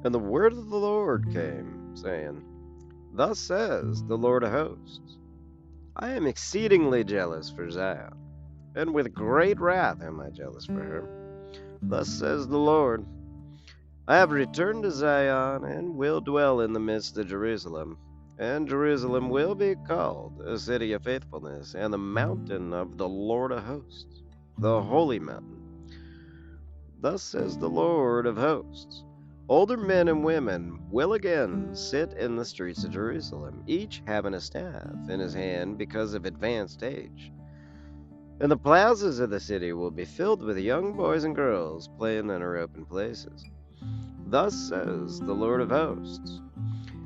And the word of the Lord came, saying, Thus says the Lord of hosts, I am exceedingly jealous for Zion, and with great wrath am I jealous for her. Thus says the Lord, I have returned to Zion, and will dwell in the midst of Jerusalem. And Jerusalem will be called a city of faithfulness, and the mountain of the Lord of hosts, the holy mountain. Thus says the Lord of hosts, older men and women will again sit in the streets of Jerusalem, each having a staff in his hand because of advanced age. And the plazas of the city will be filled with young boys and girls playing in her open places. Thus says the Lord of hosts,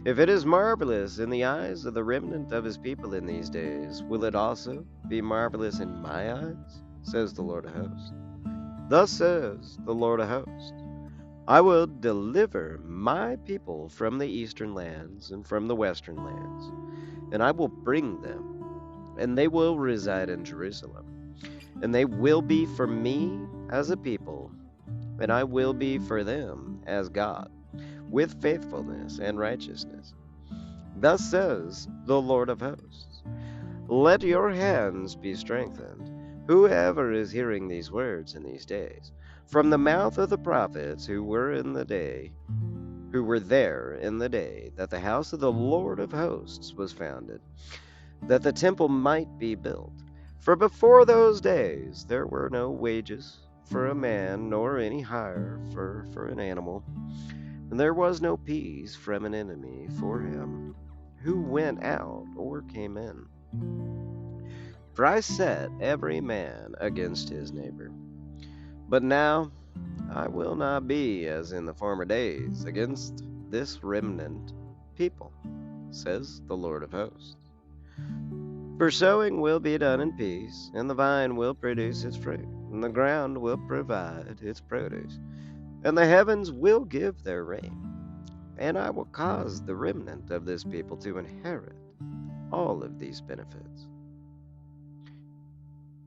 if it is marvelous in the eyes of the remnant of his people in these days, will it also be marvelous in my eyes? Says the Lord of hosts. Thus says the Lord of hosts, I will deliver my people from the eastern lands and from the western lands, and I will bring them, and they will reside in Jerusalem. And they will be for me as a people, and I will be for them as God, with faithfulness and righteousness. Thus says the Lord of hosts, let your hands be strengthened, whoever is hearing these words in these days, from the mouth of the prophets who were there in the day that the house of the Lord of hosts was founded, that the temple might be built. For before those days there were no wages for a man, nor any hire for an animal, and there was no peace from an enemy for him who went out or came in. For I set every man against his neighbor. But now I will not be as in the former days against this remnant people, says the Lord of hosts. For sowing will be done in peace, and the vine will produce its fruit, and the ground will provide its produce, and the heavens will give their rain. And I will cause the remnant of this people to inherit all of these benefits.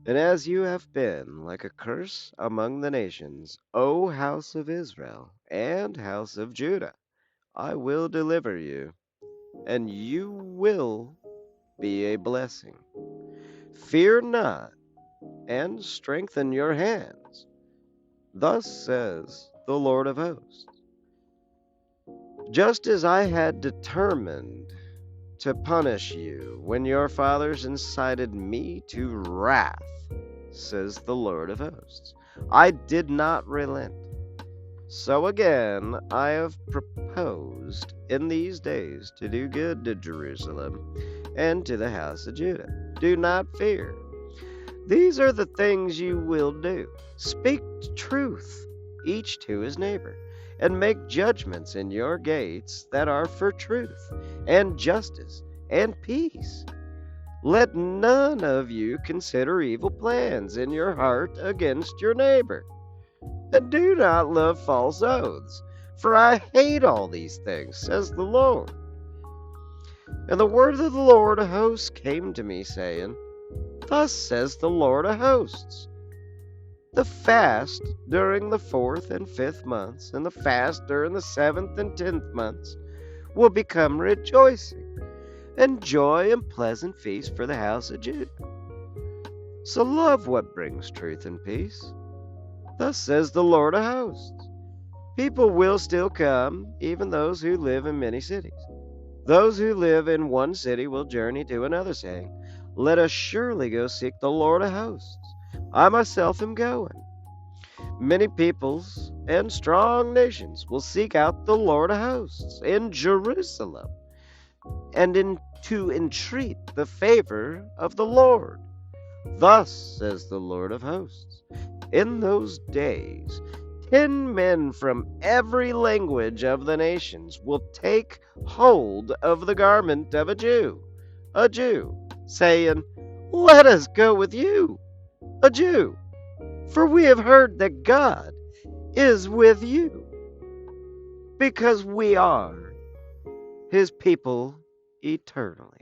And as you have been like a curse among the nations, O house of Israel and house of Judah, I will deliver you, and you will be a blessing. Fear not, and strengthen your hands. Thus says the Lord of hosts. Just as I had determined to punish you when your fathers incited me to wrath, says the Lord of hosts, I did not relent. So again I have proposed in these days to do good to Jerusalem and to the house of Judah. Do not fear. These are the things you will do. Speak truth, each to his neighbor, and make judgments in your gates that are for truth and justice and peace. Let none of you consider evil plans in your heart against your neighbor. And do not love false oaths, for I hate all these things, says the Lord. And the word of the Lord of hosts came to me, saying, Thus says the Lord of hosts, the fast during the 4th and 5th months, and the fast during the 7th and 10th months, will become rejoicing, and joy and pleasant feast for the house of Judah. So love what brings truth and peace. Thus says the Lord of hosts. People will still come, even those who live in many cities. Those who live in one city will journey to another, saying, Let us surely go seek the Lord of hosts. I myself am going. Many peoples and strong nations will seek out the Lord of hosts in Jerusalem, and to entreat the favor of the Lord. Thus says the Lord of hosts, in those days 10 men from every language of the nations will take hold of the garment of a Jew, saying, Let us go with you, a Jew, for we have heard that God is with you, because we are his people eternally.